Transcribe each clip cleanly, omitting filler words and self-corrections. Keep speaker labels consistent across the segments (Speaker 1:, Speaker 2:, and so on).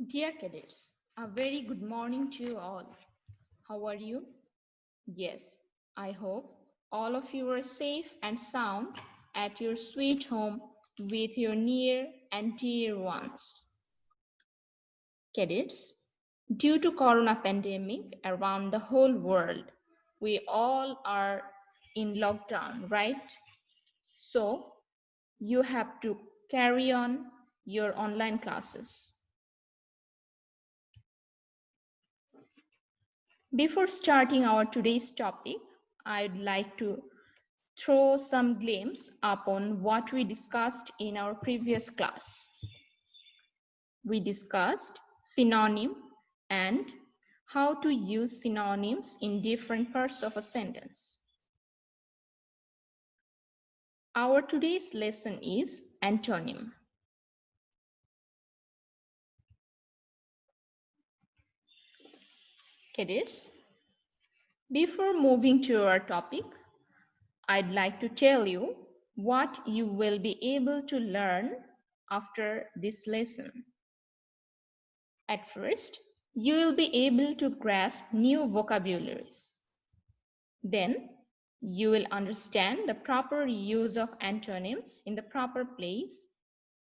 Speaker 1: Dear cadets, a very good morning to you all. How are you? Yes, I hope all of you are safe and sound at your sweet home with your near and dear ones. Cadets, due to corona pandemic around the whole world, we all are in lockdown, right? So you have to carry on your online classes. Before starting our today's topic, I'd like to throw some glimpse upon what we discussed in our previous class. We discussed synonym and how to use synonyms in different parts of a sentence. Our today's lesson is antonym. Cadets, before moving to our topic, I'd like to tell you what you will be able to learn after this lesson. At first, you will be able to grasp new vocabularies. Then, you will understand the proper use of antonyms in the proper place,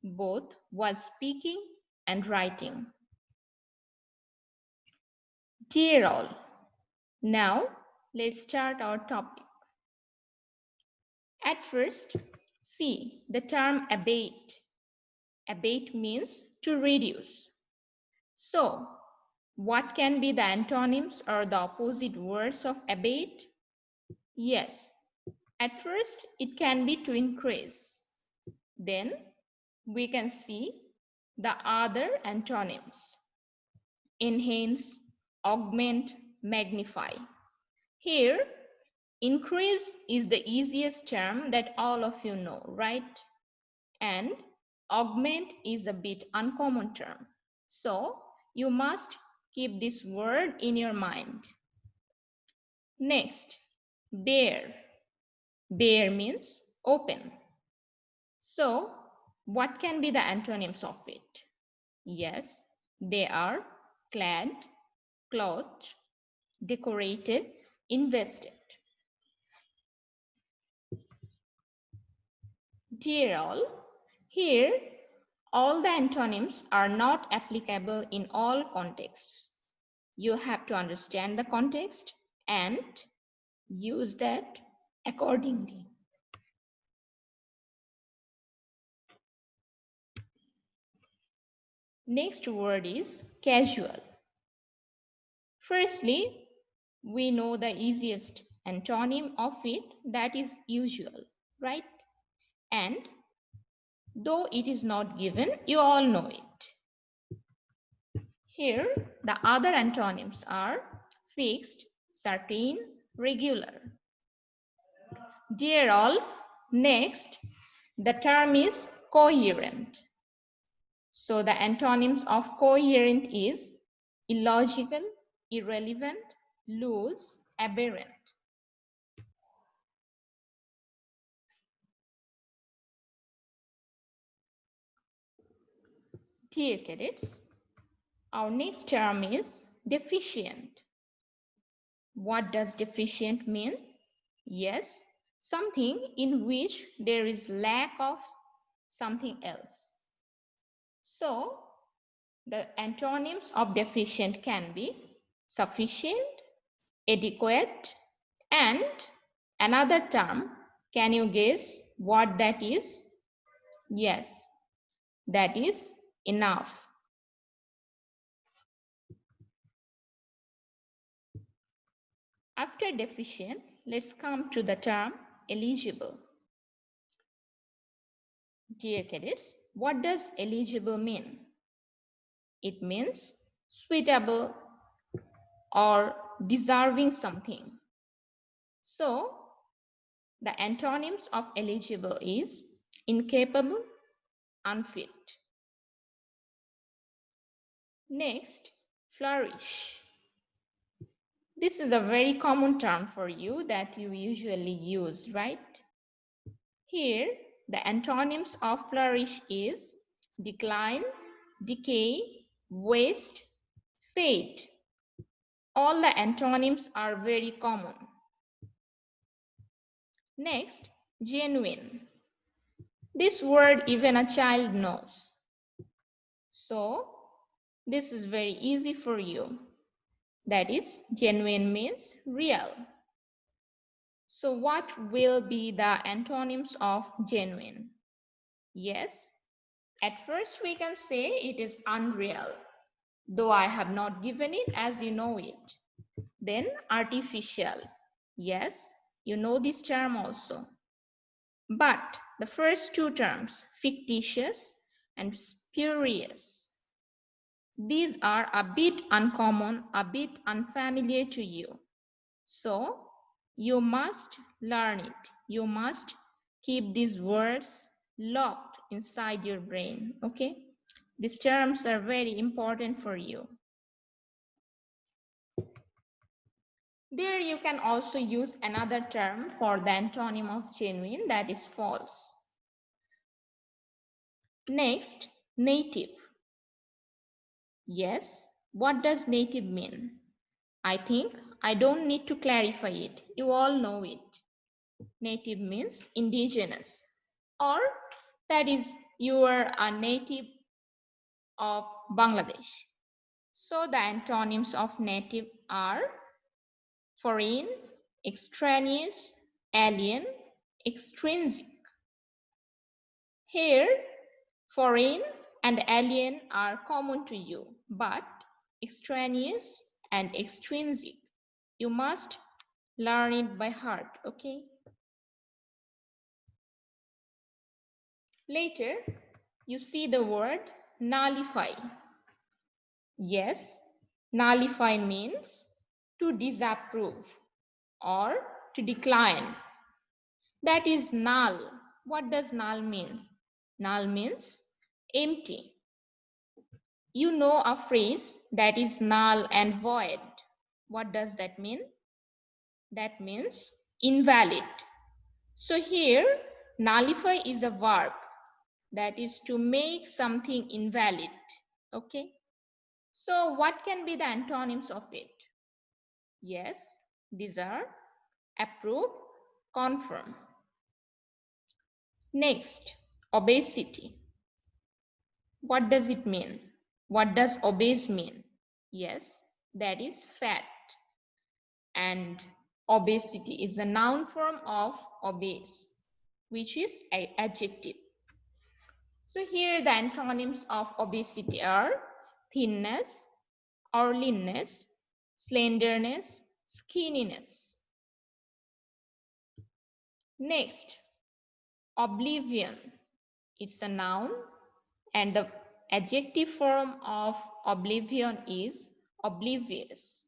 Speaker 1: both while speaking and writing. Dear all, now let's start our topic. At first, see the term abate. Abate means to reduce. So, what can be the antonyms or the opposite words of abate? Yes, at first it can be to increase. Then we can see the other antonyms. Enhance, augment, magnify. Here, increase is the easiest term that all of you know, right? And augment is a bit uncommon term. So you must keep this word in your mind. Next, bare. Bare means open. So what can be the antonyms of it? Yes, they are clad, clothed, decorated, invested. Dear all, here all the antonyms are not applicable in all contexts. You have to understand the context and use that accordingly. Next word is casual. Firstly, we know the easiest antonym of it, that is usual, right? And though it is not given, you all know it. Here, the other antonyms are fixed, certain, regular. Dear all, next, the term is coherent. So the antonyms of coherent is illogical, irrelevant, loose, aberrant. Dear cadets, our next term is deficient. What does deficient mean? Yes, something in which there is lack of something else. So, the antonyms of deficient can be sufficient, adequate, and another term. Can you guess what that is? Yes, that is enough. After deficient, let's come to the term eligible. Dear cadets, what does eligible mean? It means suitable or deserving something. So, the antonyms of eligible is incapable, unfit. Next, flourish. This is a very common term for you that you usually use, right? Here, the antonyms of flourish is decline, decay, waste, fade. All the antonyms are very common. Next, genuine. This word even a child knows. So, this is very easy for you. That is, genuine means real. So, what will be the antonyms of genuine? Yes, at first we can say it is unreal, though I have not given it as you know it. Then artificial. Yes, you know this term also. But the first two terms, fictitious and spurious, these are a bit uncommon, a bit unfamiliar to you. So you must learn it. You must keep these words locked inside your brain, okay? These terms are very important for you. There you can also use another term for the antonym of genuine, that is false. Next, native. Yes, what does native mean? I think I don't need to clarify it. You all know it. Native means indigenous, or that is, you are a native of Bangladesh. So the antonyms of native are foreign, extraneous, alien, extrinsic. Here, foreign and alien are common to you, but extraneous and extrinsic, you must learn it by heart, okay? Later, you see the word nullify. Yes, nullify means to disapprove or to decline. That is null. What does null mean? Null means empty. You know a phrase that is null and void. What does that mean? That means invalid. So here, nullify is a verb. That is to make something invalid. Okay. So what can be the antonyms of it? Yes, these are approve, confirm. Next, obesity. What does it mean? What does obese mean? Yes, that is fat. And obesity is a noun form of obese, which is an adjective. So here the antonyms of obesity are thinness or leanness, slenderness, skinniness. Next, oblivion. It's a noun and the adjective form of oblivion is oblivious.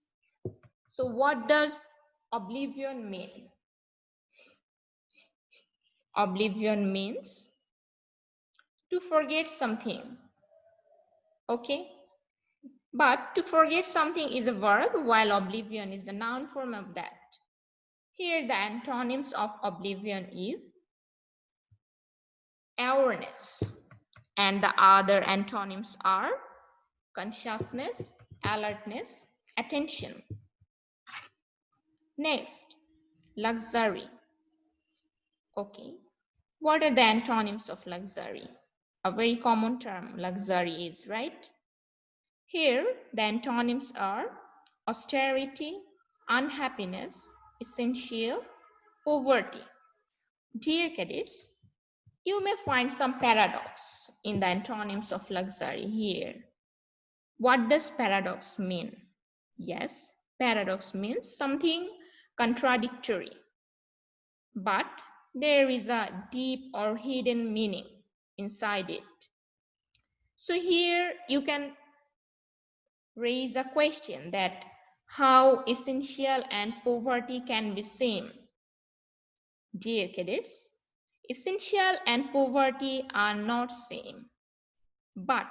Speaker 1: So what does oblivion mean? Oblivion means to forget something. Okay? But to forget something is a verb while oblivion is the noun form of that. Here the antonyms of oblivion is awareness. And the other antonyms are consciousness, alertness, attention. Next, luxury. Okay. What are the antonyms of luxury? A very common term, luxury is, right? Here, the antonyms are austerity, unhappiness, essential, poverty. Dear cadets, you may find some paradox in the antonyms of luxury here. What does paradox mean? Yes, paradox means something contradictory. But there is a deep or hidden meaning inside it. So here you can raise a question that how essential and poverty can be same. Dear cadets, essential and poverty are not same, but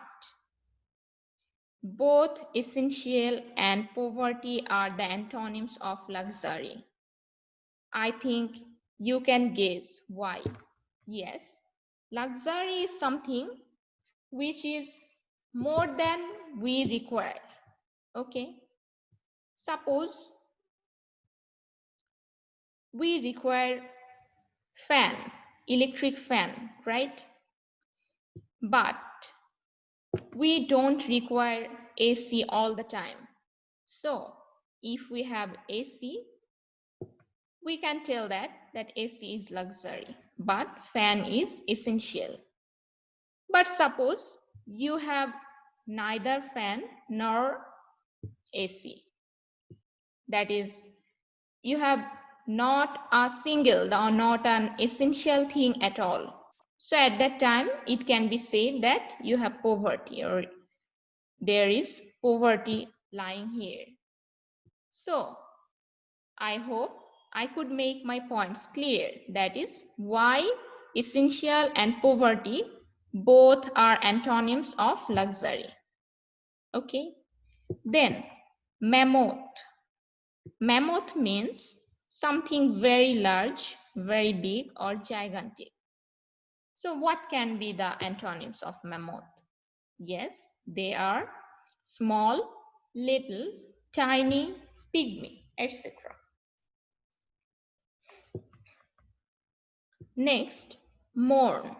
Speaker 1: both essential and poverty are the antonyms of luxury. I think you can guess why. Yes, luxury is something which is more than we require. Okay. Suppose we require fan, electric fan, right? But we don't require AC all the time. So if we have AC, we can tell that AC is luxury, but fan is essential. But suppose you have neither fan nor AC. That is, you have not a single or not an essential thing at all. So at that time, it can be said that you have poverty, or there is poverty lying here. So I hope I could make my points clear. That is why essential and poverty both are antonyms of luxury. Okay. Then mammoth. Mammoth means something very large, very big, or gigantic. So what can be the antonyms of mammoth? Yes, they are small, little, tiny, pygmy, etc. Next, mourn.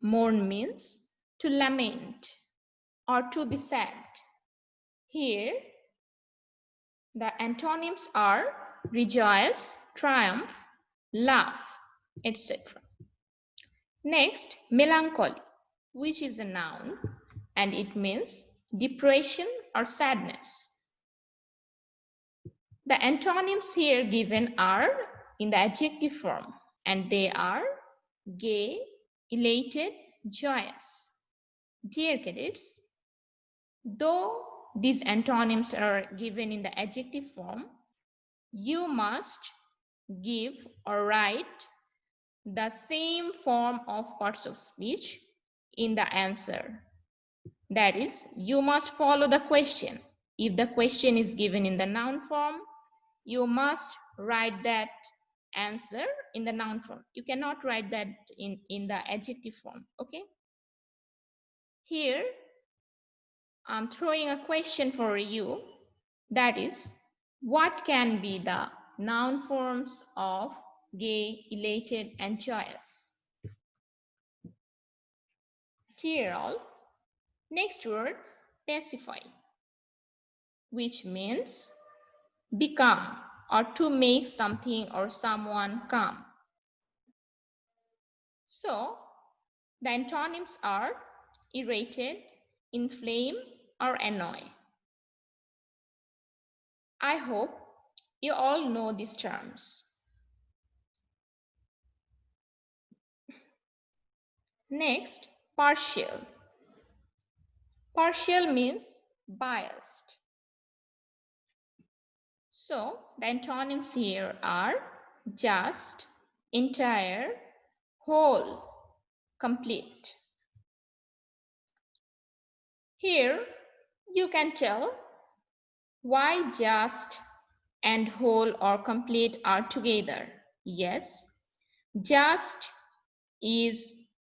Speaker 1: Mourn means to lament or to be sad. Here, the antonyms are rejoice, triumph, laugh, etc. Next, melancholy, which is a noun, and it means depression or sadness. The antonyms here given are in the adjective form, and they are gay, elated, joyous. Dear cadets, though these antonyms are given in the adjective form, you must give or write the same form of parts of speech in the answer. That is, you must follow the question. If the question is given in the noun form, you must write that answer in the noun form. You cannot write that in the adjective form. Okay. Here, I'm throwing a question for you. That is, what can be the noun forms of gay, elated, and joyous? Dear all, next word, pacify, which means become or to make something or someone calm. So, the antonyms are irritated, inflame, or annoy. I hope you all know these terms. Next, partial. Partial means biased. So, the antonyms here are just, entire, whole, complete. Here, you can tell why just and whole or complete are together. Yes, just is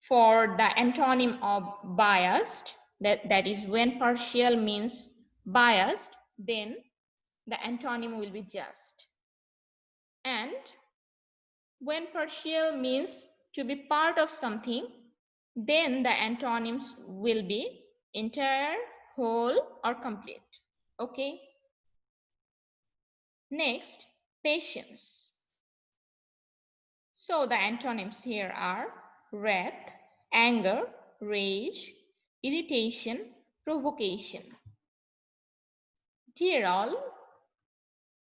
Speaker 1: for the antonym of biased. That is, when partial means biased, then the antonym will be just. And when partial means to be part of something, then the antonyms will be entire, whole, or complete. Okay. Next, patience. So the antonyms here are wrath, anger, rage, irritation, provocation. Dear all,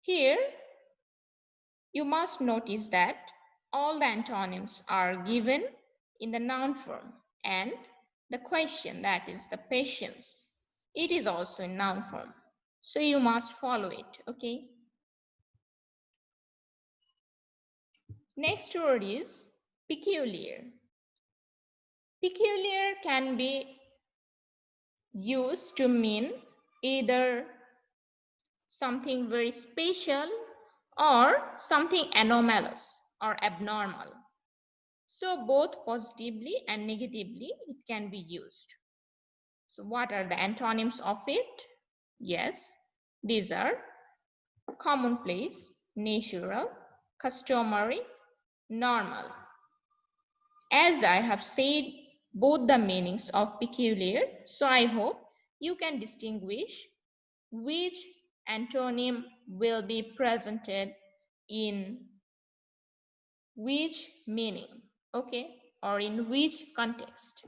Speaker 1: here you must notice that all the antonyms are given in the noun form, and the question, that is the patience, it is also in noun form. So you must follow it, okay? Next word is peculiar. Peculiar can be used to mean either something very special or something anomalous or abnormal. So both positively and negatively it can be used. So what are the antonyms of it? Yes, these are commonplace, natural, customary, normal. As I have said both the meanings of peculiar, so I hope you can distinguish which antonym will be presented in which meaning, okay, or in which context.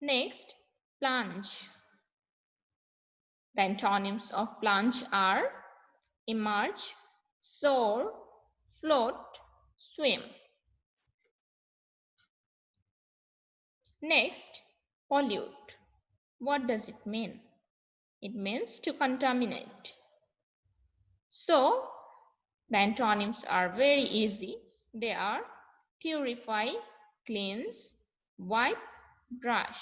Speaker 1: Next, plunge. The antonyms of plunge are emerge, soar, float, swim. Next, pollute. What does it mean? It means to contaminate. So, the antonyms are very easy. They are purify, cleanse, wipe, brush.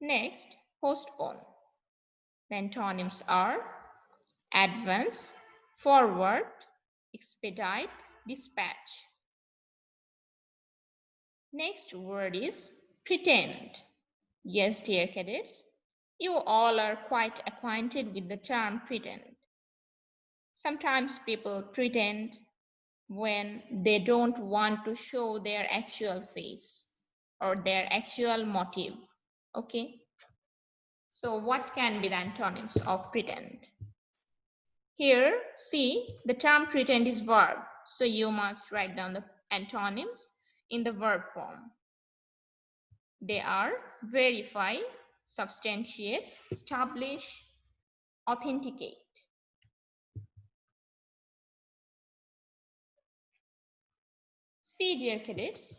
Speaker 1: Next, postpone. The antonyms are advance, forward, expedite, dispatch. Next word is pretend. Yes, dear cadets, you all are quite acquainted with the term pretend. Sometimes people pretend when they don't want to show their actual face or their actual motive. Okay. So what can be the antonyms of pretend? Here, see, the term pretend is verb. So you must write down the antonyms in the verb form. They are verify, substantiate, establish, authenticate. See, dear cadets,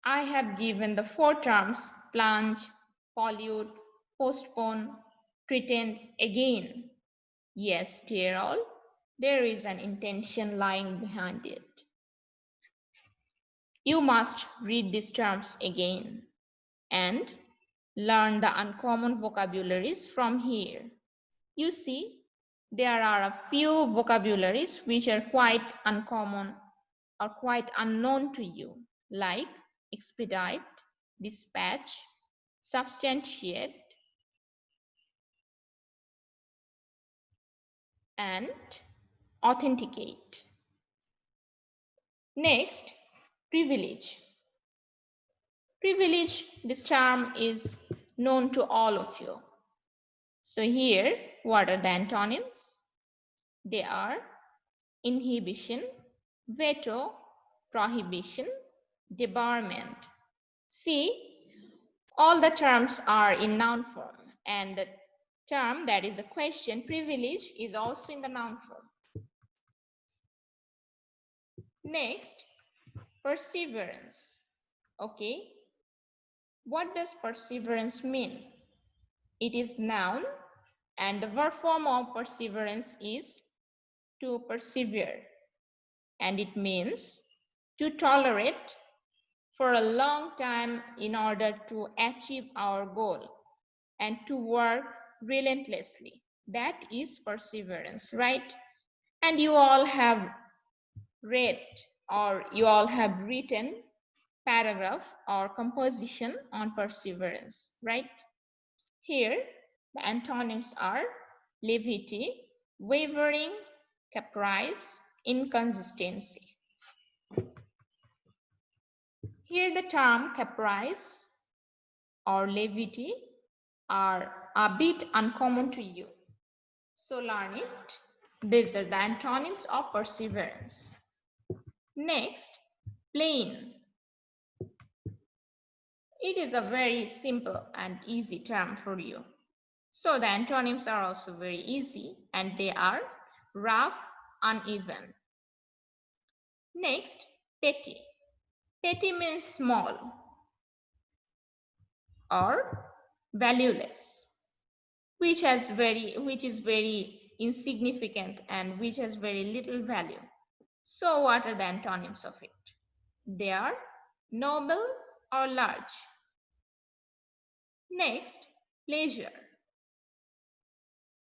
Speaker 1: I have given the 4 terms plunge, pollute, postpone, pretend again. Yes, dear all, there is an intention lying behind it. You must read these terms again and learn the uncommon vocabularies from here. You see, there are a few vocabularies which are quite uncommon or quite unknown to you, like expedite, dispatch, substantiate, and authenticate. Next, privilege. Privilege, this term is known to all of you. So here, what are the antonyms? They are inhibition, veto, prohibition, debarment. See, all the terms are in noun form, and the term that is a question, privilege, is also in the noun form. Next, perseverance. Okay, what does perseverance mean? It is noun, and the verb form of perseverance is to persevere, and it means to tolerate for a long time in order to achieve our goal and to work relentlessly. That is perseverance, right? And you all have read or you all have written paragraph or composition on perseverance, right? Here, the antonyms are levity, wavering, caprice, inconsistency. Here the term caprice or levity are a bit uncommon to you. So learn it. These are the antonyms of perseverance. Next, plain. It is a very simple and easy term for you. So the antonyms are also very easy and they are rough, uneven. Next, petty. Petty means small or valueless, which is very insignificant and which has very little value. So what are the antonyms of it? They are noble or large. Next, pleasure.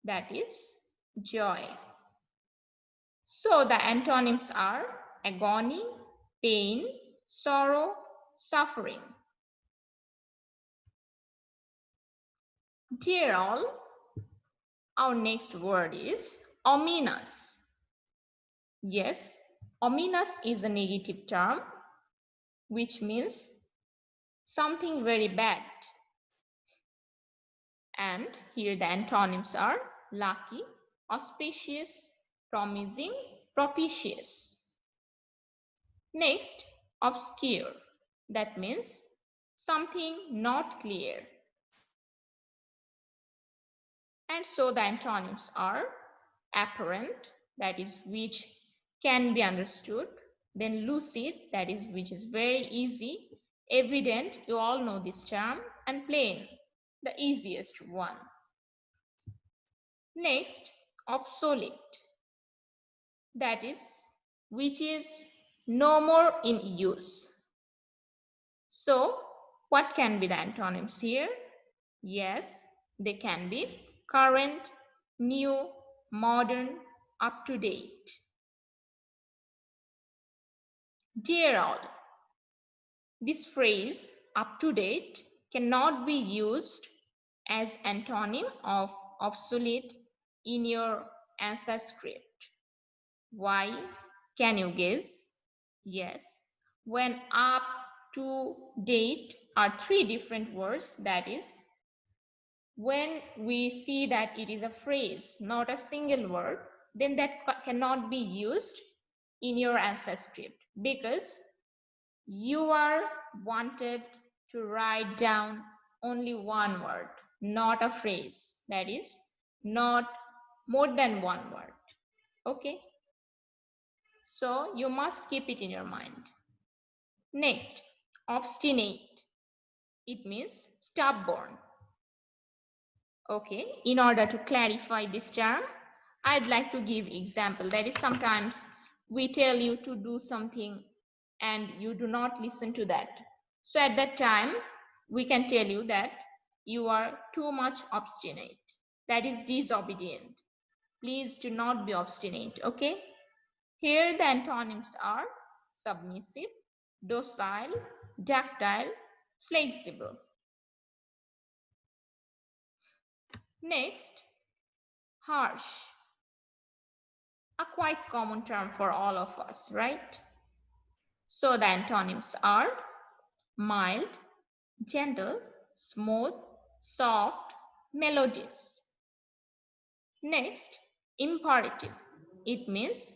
Speaker 1: That is joy. So the antonyms are agony, pain, sorrow, suffering. Dear all, our next word is ominous. Yes, ominous is a negative term, which means something very bad. And here the antonyms are lucky, auspicious, promising, propitious. Next, obscure. That means something not clear. And so the antonyms are apparent, that is which can be understood. Then lucid, that is which is very easy. Evident, you all know this term. And plain, the easiest one. Next, obsolete, that is which is no more in use. So what can be the antonyms here? Yes, they can be current, new, modern, up to date. Dear all, this phrase up to date cannot be used as antonym of obsolete in your answer script. Why? Can you guess? Yes. When up to date are three different words, that is, when we see that it is a phrase, not a single word, then that cannot be used in your answer script because you are wanted to write down only one word, not a phrase. That is, not more than one word. Okay? So you must keep it in your mind. Next, obstinate. It means stubborn. Okay, in order to clarify this term, I'd like to give example. That is, sometimes we tell you to do something and you do not listen to that. So at that time, we can tell you that you are too much obstinate. That is disobedient. Please do not be obstinate, okay? Here the antonyms are submissive, docile, ductile, flexible. Next, harsh. A quite common term for all of us, right? So the antonyms are mild, gentle, smooth, soft, melodious. Next, imperative. It means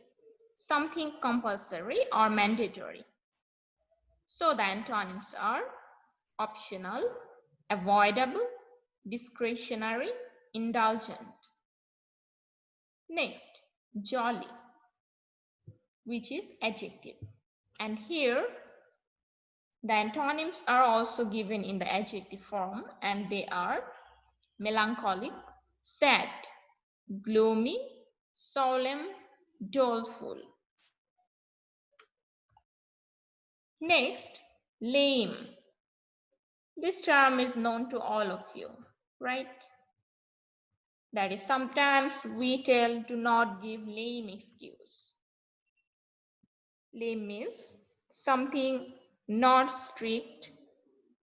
Speaker 1: something compulsory or mandatory. So the antonyms are optional, avoidable, discretionary, indulgent. Next, jolly, which is adjective. And here, the antonyms are also given in the adjective form, and they are melancholic, sad, gloomy, solemn, doleful. Next, lame. This term is known to all of you, right? That is, sometimes we tell do not give lame excuse. Lame means something not strict,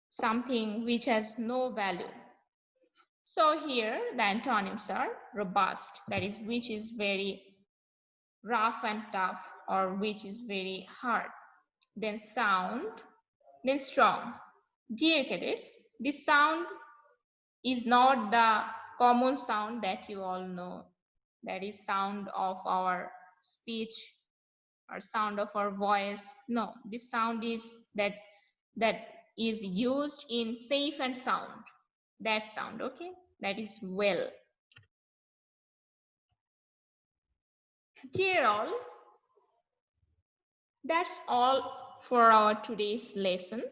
Speaker 1: something which has no value. So here the antonyms are robust, that is which is very rough and tough or which is very hard. Then sound, then strong. Dear cadets, this sound is not the common sound that you all know. That is sound of our speech or sound of our voice. No, this sound is that is used in safe and sound. That sound, okay? That is well. Dear all, that's all for our today's lesson.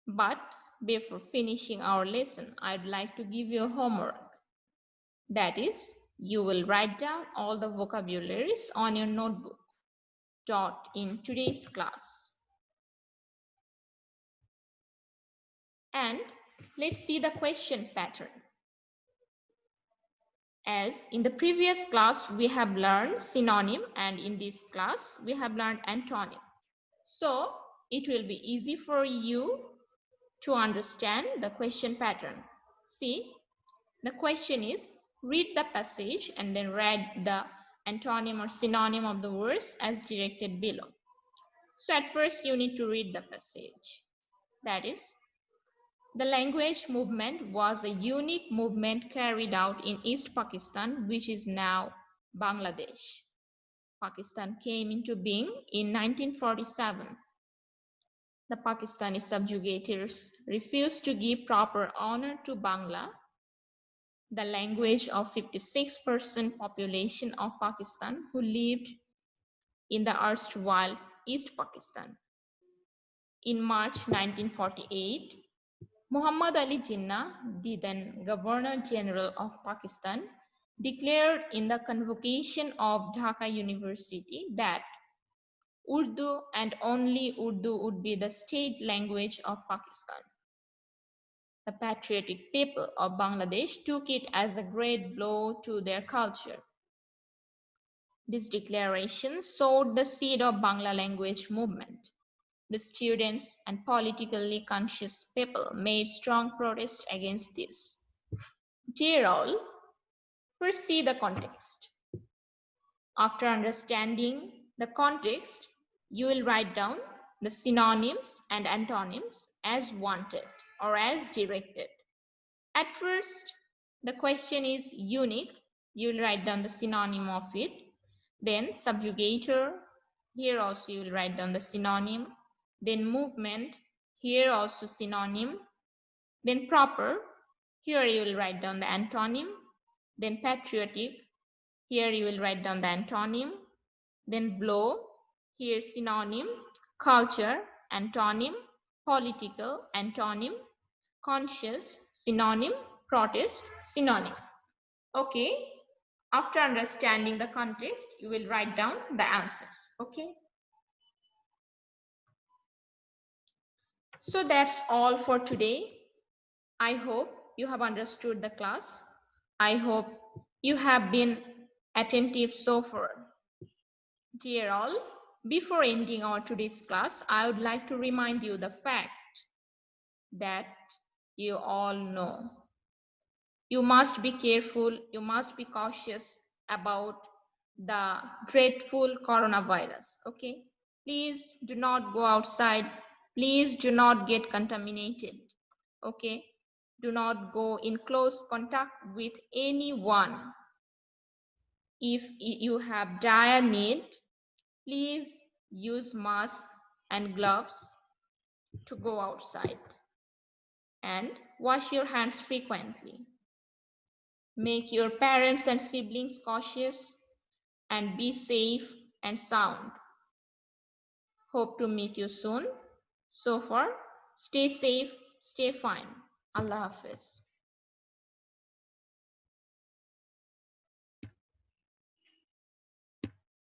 Speaker 1: But before finishing our lesson, I'd like to give you a homework. That is, you will write down all the vocabularies on your notebook taught in today's class. And let's see the question pattern. As in the previous class, we have learned synonym, and in this class, we have learned antonym. So it will be easy for you to understand the question pattern. See, the question is, read the passage and then write the antonym or synonym of the words as directed below. So at first you need to read the passage. That is, the language movement was a unique movement carried out in East Pakistan, which is now Bangladesh. Pakistan came into being in 1947. The Pakistani subjugators refused to give proper honor to Bangla, the language of 56% population of Pakistan who lived in the erstwhile East Pakistan. In March 1948, Muhammad Ali Jinnah, the then Governor General of Pakistan, declared in the convocation of Dhaka University that Urdu and only Urdu would be the state language of Pakistan. The patriotic people of Bangladesh took it as a great blow to their culture. This declaration sowed the seed of Bangla language movement. The students and politically conscious people made strong protest against this. Dear all, first see the context. After understanding the context, you will write down the synonyms and antonyms as wanted or as directed. At first, the question is unique. You will write down the synonym of it. Then subjugator, here also you will write down the synonym. Then movement, here also synonym. Then proper, here you will write down the antonym. Then patriotic, here you will write down the antonym. Then blow, here synonym. Culture, antonym. Political, antonym. Conscious, synonym. Protest, synonym. Okay. After understanding the context, you will write down the answers. Okay. So that's all for today. I hope you have understood the class. I hope you have been attentive so far. Dear all, before ending our today's class, I would like to remind you the fact that you all know. You must be careful, you must be cautious about the dreadful coronavirus, okay? Please do not go outside. Please do not get contaminated, okay? Do not go in close contact with anyone. If you have dire need, please use mask and gloves to go outside and wash your hands frequently. Make your parents and siblings cautious and be safe and sound. Hope to meet you soon. So far, stay safe, stay fine. Allah Hafiz.